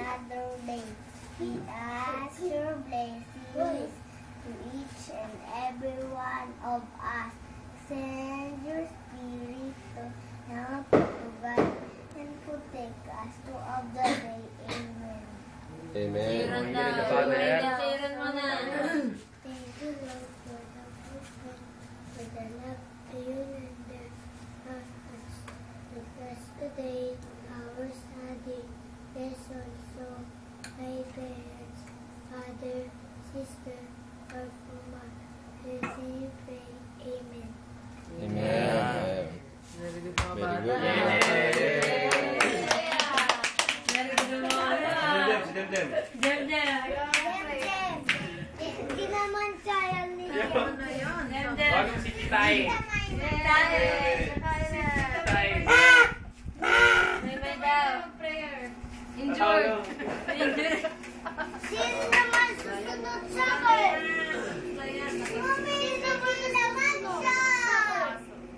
another day. We ask your blessings to each and every one of us. Send your spirit to help to guide and protect us throughout the day. Amen. Amen. Siran mo na. Thank you, Lord, for the wisdom, for the love to you and the us to bless today, our study. Bless also my parents, father, sister, or mama. In your pray. Amen. Amen. Very good mga Very bata. good. Very good mga bata. Jem. Hindi naman kaya niya. Jem. Si Titay. May daw. Enjoy. Sino naman susunod sa akin? Mami, naman siya.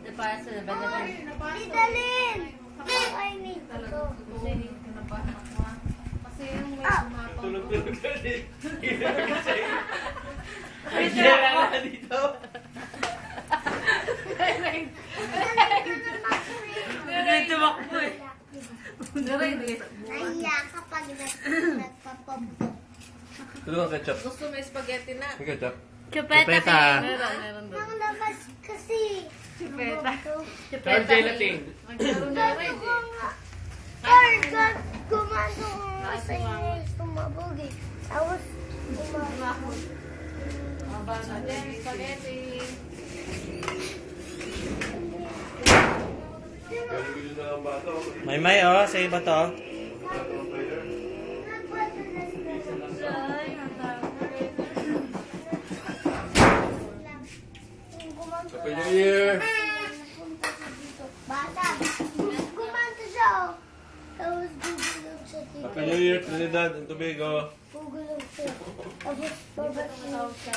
Napasa na ba na? Didalin. Ay, nito. Kasi yung may umapang Tulog-tulog ka din. Ay, siya lang na dito. Hindi tumakbo eh. Nahiya kapag nagpapapop. Tulungan ketchup. gusto may spaghetti na. May ketchup. Chupeta. Ang labas kasi. Chupeta. Or gelatin. Sabi ko nga. Carl, gumano nga sa inyo. Tumabog eh. Tapos, tumabog. Spaghetti. May oh, sa iba to. Happy New Year! Bata, gumanta siya oh. Tapos gugulog siya dito. Happy New Year, Trinidad and Tobago! Gugulog siya. Tapos babalik siya.